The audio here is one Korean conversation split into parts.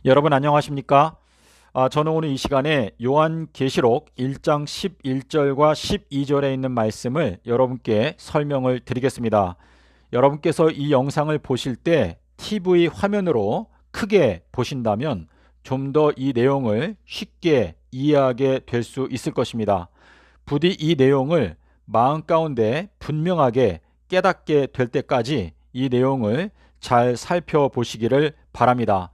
여러분 안녕하십니까? 저는 오늘 이 시간에 요한계시록 1장 11절과 12절에 있는 말씀을 여러분께 설명을 드리겠습니다. 여러분께서 이 영상을 보실 때 TV 화면으로 크게 보신다면 좀 더 이 내용을 쉽게 이해하게 될 수 있을 것입니다. 부디 이 내용을 마음 가운데 분명하게 깨닫게 될 때까지 이 내용을 잘 살펴보시기를 바랍니다.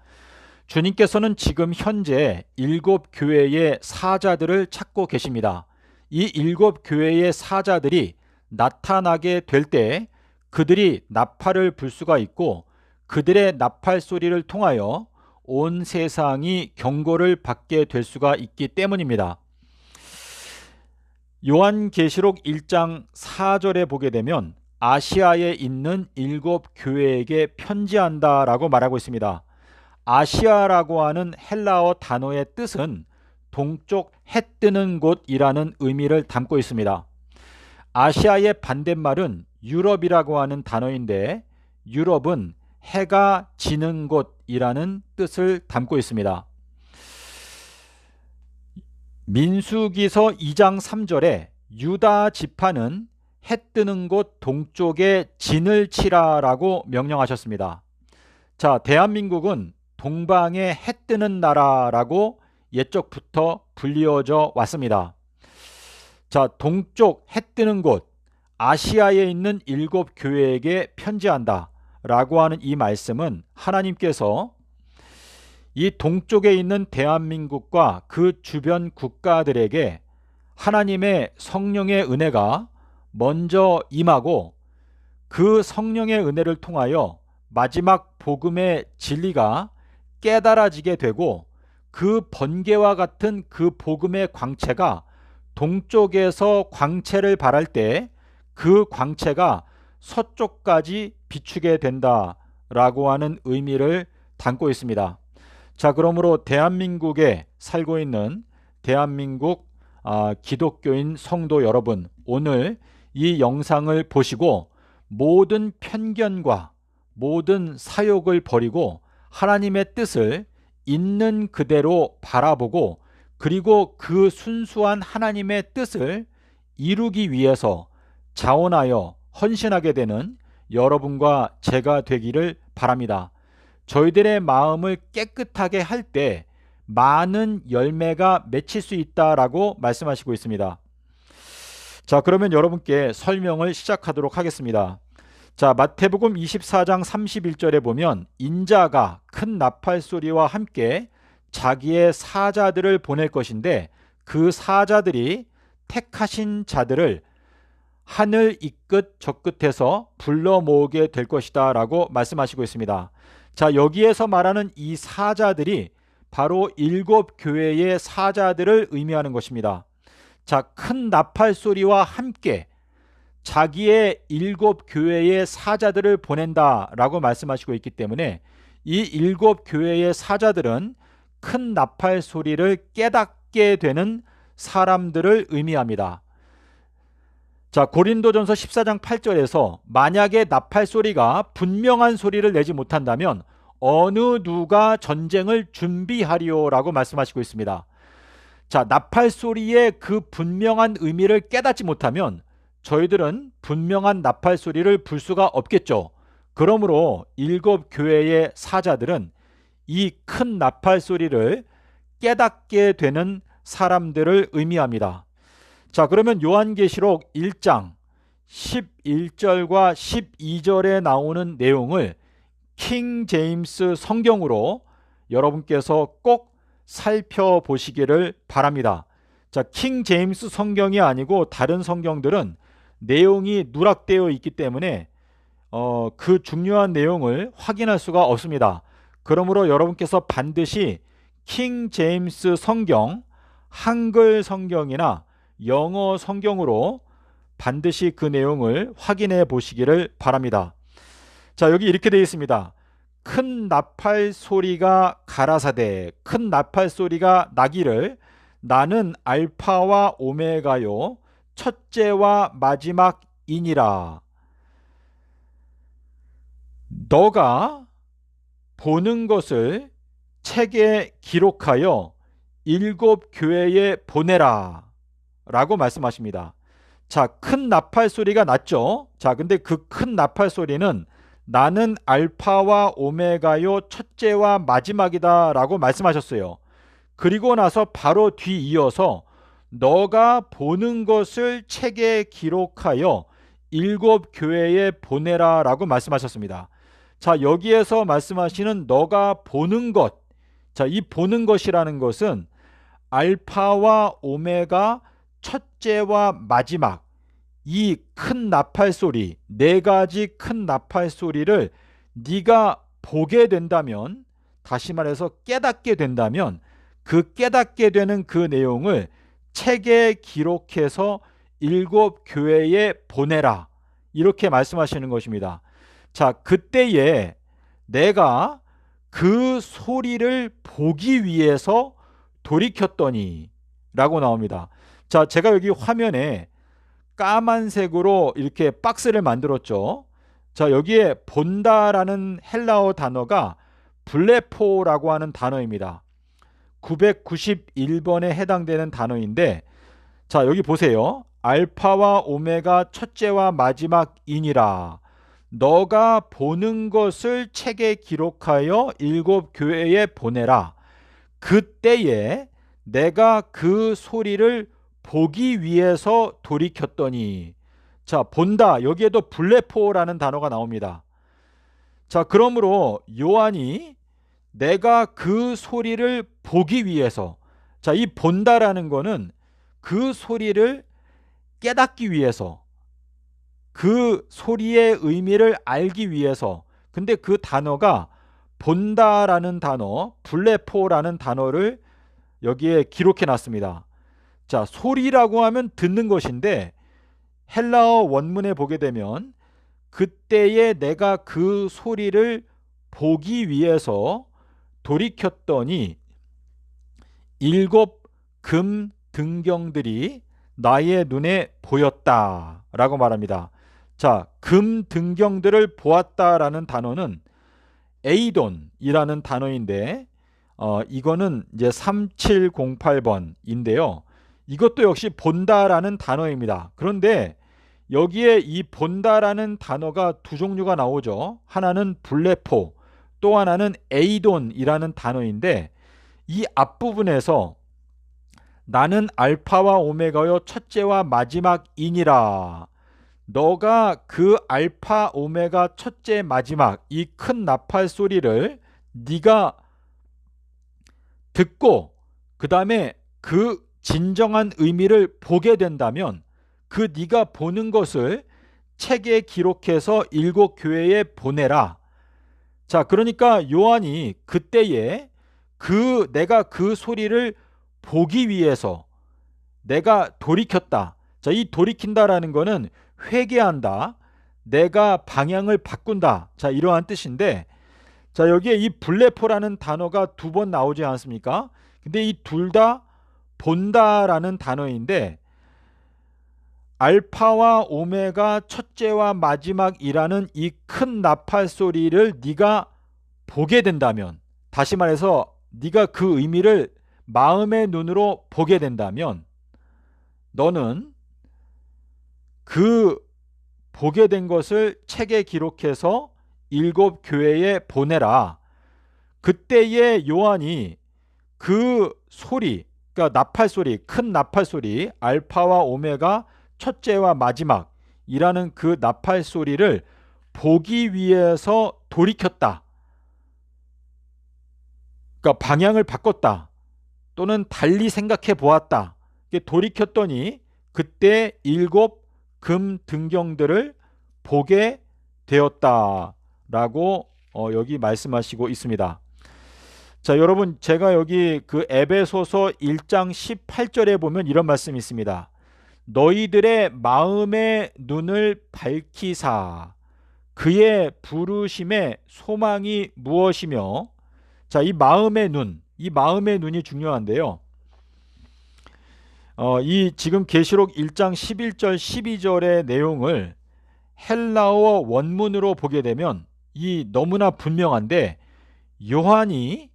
주님께서는 지금 현재 7교회의 사자들을 찾고 계십니다. 이 7교회의 사자들이 나타나게 될 때 그들이 나팔을 불 수가 있고 그들의 나팔 소리를 통하여 온 세상이 경고를 받게 될 수가 있기 때문입니다. 요한계시록 1장 4절에 보게 되면 아시아에 있는 7교회에게 편지한다라고 말하고 있습니다. 아시아라고 하는 헬라어 단어의 뜻은 동쪽 해 뜨는 곳이라는 의미를 담고 있습니다. 아시아의 반대말은 유럽이라고 하는 단어인데 유럽은 해가 지는 곳이라는 뜻을 담고 있습니다. 민수기서 2장 3절에 유다 지파는 해 뜨는 곳 동쪽에 진을 치라라고 명령하셨습니다. 자, 대한민국은 동방의 해 뜨는 나라라고 옛적부터 불리워져 왔습니다. 자, 동쪽 해 뜨는 곳 아시아에 있는 7교회에게 편지한다 라고 하는 이 말씀은 하나님께서 이 동쪽에 있는 대한민국과 그 주변 국가들에게 하나님의 성령의 은혜가 먼저 임하고 그 성령의 은혜를 통하여 마지막 복음의 진리가 깨달아지게 되고 그 번개와 같은 그 복음의 광채가 동쪽에서 광채를 발할 때 그 광채가 서쪽까지 비추게 된다라고 하는 의미를 담고 있습니다. 자, 그러므로 대한민국에 살고 있는 대한민국 기독교인 성도 여러분, 오늘 이 영상을 보시고 모든 편견과 모든 사욕을 버리고 하나님의 뜻을 있는 그대로 바라보고 그리고 그 순수한 하나님의 뜻을 이루기 위해서 자원하여 헌신하게 되는 여러분과 제가 되기를 바랍니다. 저희들의 마음을 깨끗하게 할 때 많은 열매가 맺힐 수 있다라고 말씀하시고 있습니다. 자, 그러면 여러분께 설명을 시작하도록 하겠습니다. 자, 마태복음 24장 31절에 보면 인자가 큰 나팔 소리와 함께 자기의 사자들을 보낼 것인데 그 사자들이 택하신 자들을 하늘 이 끝 저 끝에서 불러 모으게 될 것이다 라고 말씀하시고 있습니다. 자, 여기에서 말하는 이 사자들이 바로 7교회의 사자들을 의미하는 것입니다. 자, 큰 나팔 소리와 함께 자기의 7교회의 사자들을 보낸다라고 말씀하시고 있기 때문에 이 7교회의 사자들은 큰 나팔 소리를 깨닫게 되는 사람들을 의미합니다. 자, 고린도전서 14장 8절에서 만약에 나팔 소리가 분명한 소리를 내지 못한다면 어느 누가 전쟁을 준비하리오라고 말씀하시고 있습니다. 자, 나팔 소리의 그 분명한 의미를 깨닫지 못하면 저희들은 분명한 나팔 소리를 불 수가 없겠죠. 그러므로 7교회의 사자들은 이 큰 나팔 소리를 깨닫게 되는 사람들을 의미합니다. 자, 그러면 요한계시록 1장 11절과 12절에 나오는 내용을 킹 제임스 성경으로 여러분께서 꼭 살펴보시기를 바랍니다. 자, 킹 제임스 성경이 아니고 다른 성경들은 내용이 누락되어 있기 때문에 그 중요한 내용을 확인할 수가 없습니다. 그러므로 여러분께서 반드시 킹 제임스 성경, 한글 성경이나 영어 성경으로 반드시 그 내용을 확인해 보시기를 바랍니다. 자, 여기 이렇게 되어 있습니다. 큰 나팔 소리가 가라사대, 큰 나팔 소리가 나기를 나는 알파와 오메가요 첫째와 마지막이니라. 너가 보는 것을 책에 기록하여 7교회에 보내라 라고 말씀하십니다. 자, 큰 나팔 소리가 났죠. 자, 근데 그 큰 나팔 소리는 나는 알파와 오메가요 첫째와 마지막이다 라고 말씀하셨어요. 그리고 나서 바로 뒤이어서 너가 보는 것을 책에 기록하여 7교회에 보내라 라고 말씀하셨습니다. 자, 여기에서 말씀하시는 너가 보는 것, 자, 이 보는 것이라는 것은 알파와 오메가 첫째와 마지막, 이 큰 나팔 소리, 네 가지 큰 나팔 소리를 네가 보게 된다면, 다시 말해서 깨닫게 된다면 그 깨닫게 되는 그 내용을 책에 기록해서 7교회에 보내라, 이렇게 말씀하시는 것입니다. 자, 그때에 내가 그 소리를 보기 위해서 돌이켰더니 라고 나옵니다. 자, 제가 여기 화면에 까만색으로 이렇게 박스를 만들었죠. 자, 여기에 본다라는 헬라어 단어가 블레포라고 하는 단어입니다. 991번에 해당되는 단어인데, 자, 여기 보세요. 알파와 오메가 첫째와 마지막이니라. 너가 보는 것을 책에 기록하여 7교회에 보내라. 그때에 내가 그 소리를 보기 위해서 돌이켰더니, 자, 본다, 여기에도 블레포라는 단어가 나옵니다. 자, 그러므로 요한이 내가 그 소리를 보기 위해서, 자, 이 본다라는 거는 그 소리를 깨닫기 위해서, 그 소리의 의미를 알기 위해서. 근데 그 단어가 본다라는 단어, 블레포라는 단어를 여기에 기록해 놨습니다. 자, 소리라고 하면 듣는 것인데 헬라어 원문에 보게 되면 그때에 내가 그 소리를 보기 위해서 돌이켰더니 7 금 등경들이 나의 눈에 보였다 라고 말합니다. 자, 금 등경들을 보았다라는 단어는 에이돈이라는 단어인데, 이거는 이제 3708번인데요. 이것도 역시 본다라는 단어입니다. 그런데 여기에 이 본다라는 단어가 두 종류가 나오죠. 하나는 블레포, 또 하나는 에이돈이라는 단어인데, 이 앞부분에서 나는 알파와 오메가요 첫째와 마지막이니라. 너가 그 알파 오메가 첫째 마지막 이 큰 나팔 소리를 네가 듣고 그 다음에 그 진정한 의미를 보게 된다면 그 네가 보는 것을 책에 기록해서 7교회에 보내라. 자, 그러니까 요한이 그때에 내가 그 소리를 보기 위해서 내가 돌이켰다. 자, 이 돌이킨다라는 거는 회개한다, 내가 방향을 바꾼다, 자, 이러한 뜻인데, 자, 여기에 이 블레포라는 단어가 두 번 나오지 않습니까? 근데 이 둘 다 본다라는 단어인데, 알파와 오메가 첫째와 마지막이라는 이 큰 나팔 소리를 네가 보게 된다면, 다시 말해서 네가 그 의미를 마음의 눈으로 보게 된다면 너는 그 보게 된 것을 책에 기록해서 7교회에 보내라. 그때에 요한이 그 소리, 그러니까 나팔 소리, 큰 나팔 소리, 알파와 오메가 첫째와 마지막이라는 그 나팔 소리를 보기 위해서 돌이켰다. 그러니까 방향을 바꿨다. 또는 달리 생각해 보았다. 돌이켰더니 그때 7 금 등경들을 보게 되었다라고 여기 말씀하시고 있습니다. 자, 여러분, 제가 여기 그 에베소서 1장 18절에 보면 이런 말씀이 있습니다. 너희들의 마음의 눈을 밝히사 그의 부르심의 소망이 무엇이며, 자, 이 마음의 눈, 이 마음의 눈이 중요한데요. 이 지금 계시록 1장 11절 12절의 내용을 헬라어 원문으로 보게 되면 이 너무나 분명한데, 요한이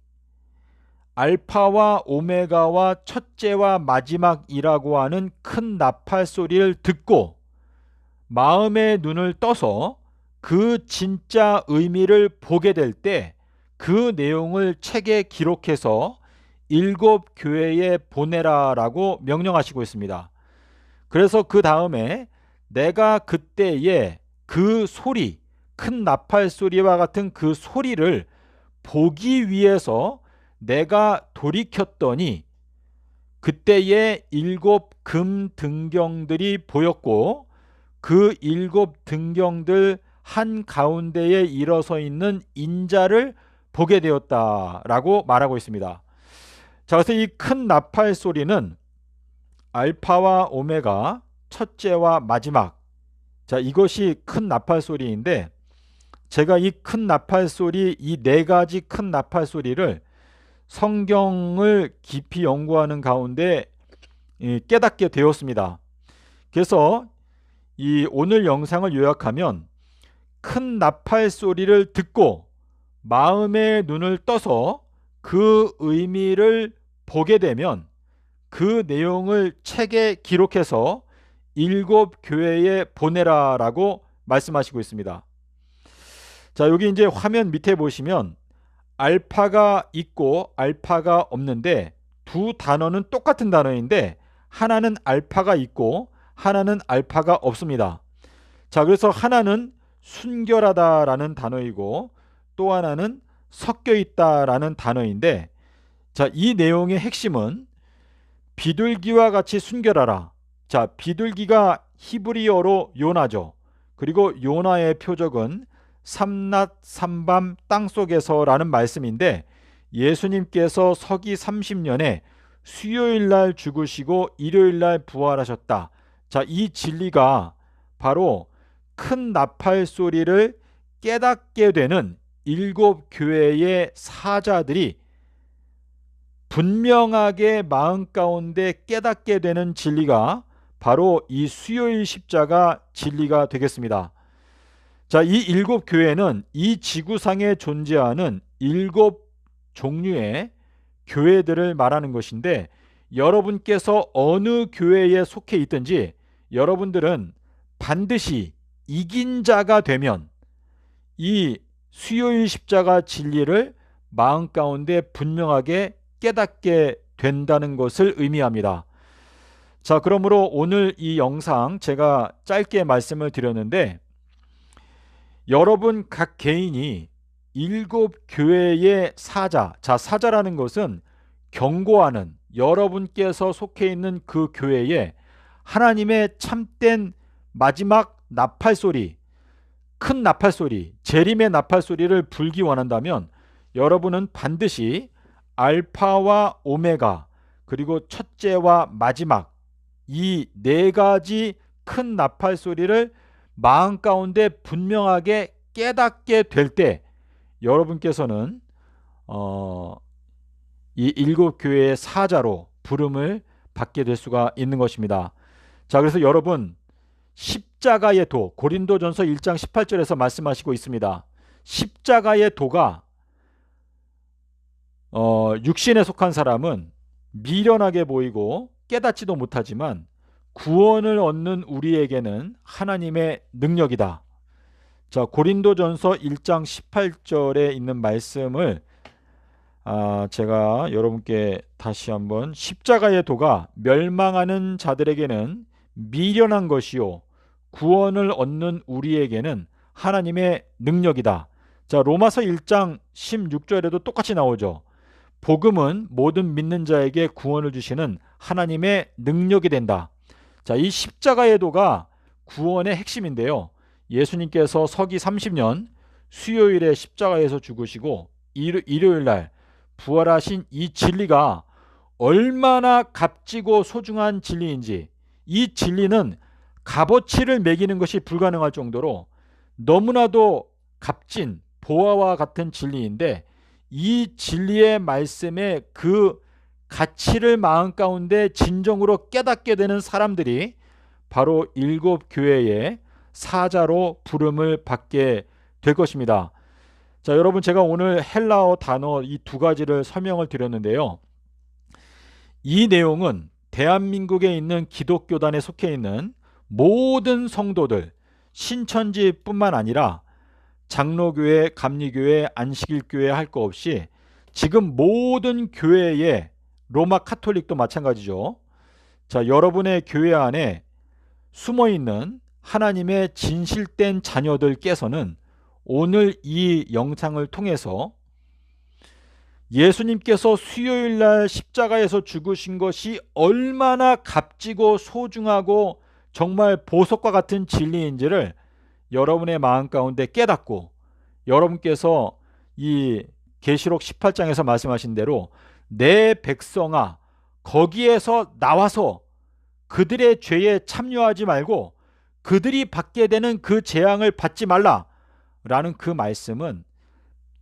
알파와 오메가와 첫째와 마지막이라고 하는 큰 나팔 소리를 듣고 마음의 눈을 떠서 그 진짜 의미를 보게 될 때 그 내용을 책에 기록해서 7교회에 보내라라고 명령하시고 있습니다. 그래서 그 다음에 내가 그때에 그 소리, 큰 나팔 소리와 같은 그 소리를 보기 위해서 내가 돌이켰더니 그때에 7금 등경들이 보였고 그 7등경들 한가운데에 일어서 있는 인자를 보게 되었다라고 말하고 있습니다. 자, 그래서 이 큰 나팔 소리는 알파와 오메가, 첫째와 마지막. 자, 이것이 큰 나팔 소리인데 제가 이 큰 나팔 소리, 이 네 가지 큰 나팔 소리를 성경을 깊이 연구하는 가운데 깨닫게 되었습니다. 그래서 이 오늘 영상을 요약하면 큰 나팔 소리를 듣고 마음의 눈을 떠서 그 의미를 보게 되면 그 내용을 책에 기록해서 7교회에 보내라라고 말씀하시고 있습니다. 자, 여기 이제 화면 밑에 보시면 알파가 있고 알파가 없는데 두 단어는 똑같은 단어인데 하나는 알파가 있고 하나는 알파가 없습니다. 자, 그래서 하나는 순결하다라는 단어이고 또 하나는 섞여 있다라는 단어인데 자, 이 내용의 핵심은 비둘기와 같이 순결하라. 자, 비둘기가 히브리어로 요나죠. 그리고 요나의 표적은 삼낮 삼밤 땅속에서라는 말씀인데 예수님께서 서기 30년에 수요일 날 죽으시고 일요일 날 부활하셨다. 자, 이 진리가 바로 큰 나팔 소리를 깨닫게 되는 7교회의 사자들이 분명하게 마음 가운데 깨닫게 되는 진리가 바로 이 수요일 십자가 진리가 되겠습니다. 자, 이 7교회는 이 지구상에 존재하는 7종류의 교회들을 말하는 것인데 여러분께서 어느 교회에 속해 있든지 여러분들은 반드시 이긴 자가 되면 이 수요일 십자가 진리를 마음 가운데 분명하게 깨닫게 된다는 것을 의미합니다. 자, 그러므로 오늘 이 영상 제가 짧게 말씀을 드렸는데 여러분 각 개인이 7교회의 사자, 자, 사자라는 것은 경고하는 여러분께서 속해 있는 그 교회에 하나님의 참된 마지막 나팔소리, 큰 나팔소리, 재림의 나팔소리를 불기 원한다면 여러분은 반드시 알파와 오메가 그리고 첫째와 마지막 이 네 가지 큰 나팔소리를 마음 가운데 분명하게 깨닫게 될 때 여러분께서는 이 7교회의 사자로 부름을 받게 될 수가 있는 것입니다. 자, 그래서 여러분 십자가의 도, 고린도전서 1장 18절에서 말씀하시고 있습니다. 십자가의 도가 육신에 속한 사람은 미련하게 보이고 깨닫지도 못하지만 구원을 얻는 우리에게는 하나님의 능력이다. 자, 고린도전서 1장 18절에 있는 말씀을 제가 여러분께 다시 한번 십자가의 도가 멸망하는 자들에게는 미련한 것이요 구원을 얻는 우리에게는 하나님의 능력이다. 자, 로마서 1장 16절에도 똑같이 나오죠. 복음은 모든 믿는 자에게 구원을 주시는 하나님의 능력이 된다. 자, 이 십자가의 도가 구원의 핵심인데요. 예수님께서 서기 30년 수요일에 십자가에서 죽으시고 일요일 날 부활하신 이 진리가 얼마나 값지고 소중한 진리인지, 이 진리는 값어치를 매기는 것이 불가능할 정도로 너무나도 값진 보화와 같은 진리인데 이 진리의 말씀에 그 가치를 마음 가운데 진정으로 깨닫게 되는 사람들이 바로 7교회의 사자로 부름을 받게 될 것입니다. 자, 여러분 제가 오늘 헬라어 단어 이 두 가지를 설명을 드렸는데요. 이 내용은 대한민국에 있는 기독교단에 속해 있는 모든 성도들, 신천지뿐만 아니라 장로교회, 감리교회, 안식일교회 할 거 없이 지금 모든 교회에, 로마 카톨릭도 마찬가지죠. 자, 여러분의 교회 안에 숨어 있는 하나님의 진실된 자녀들께서는 오늘 이 영상을 통해서 예수님께서 수요일 날 십자가에서 죽으신 것이 얼마나 값지고 소중하고 정말 보석과 같은 진리인지를 여러분의 마음 가운데 깨닫고, 여러분께서 이 계시록 18장에서 말씀하신 대로 내 백성아 거기에서 나와서 그들의 죄에 참여하지 말고 그들이 받게 되는 그 재앙을 받지 말라 라는 그 말씀은,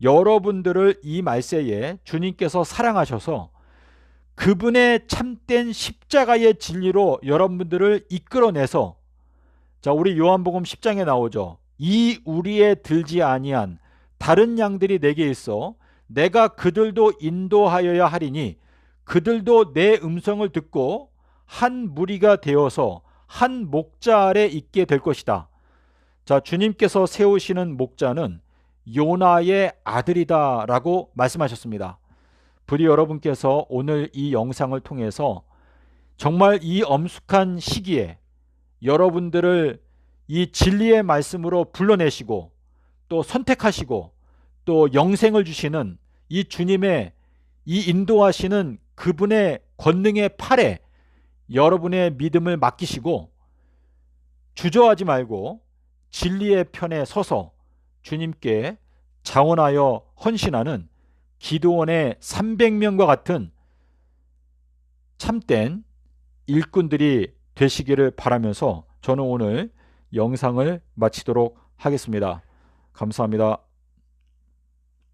여러분들을 이 말세에 주님께서 사랑하셔서 그분의 참된 십자가의 진리로 여러분들을 이끌어내서, 자, 우리 요한복음 10장에 나오죠. 이 우리에 들지 아니한 다른 양들이 내게 있어 내가 그들도 인도하여야 하리니 그들도 내 음성을 듣고 한 무리가 되어서 한 목자 아래 있게 될 것이다. 자, 주님께서 세우시는 목자는 요나의 아들이다 라고 말씀하셨습니다. 부디 여러분께서 오늘 이 영상을 통해서 정말 이 엄숙한 시기에 여러분들을 이 진리의 말씀으로 불러내시고 또 선택하시고 또 영생을 주시는 이 주님의 이 인도하시는 그분의 권능의 팔에 여러분의 믿음을 맡기시고 주저하지 말고 진리의 편에 서서 주님께 자원하여 헌신하는 기드온의 300명과 같은 참된 일꾼들이 되시기를 바라면서 저는 오늘 영상을 마치도록 하겠습니다. 감사합니다.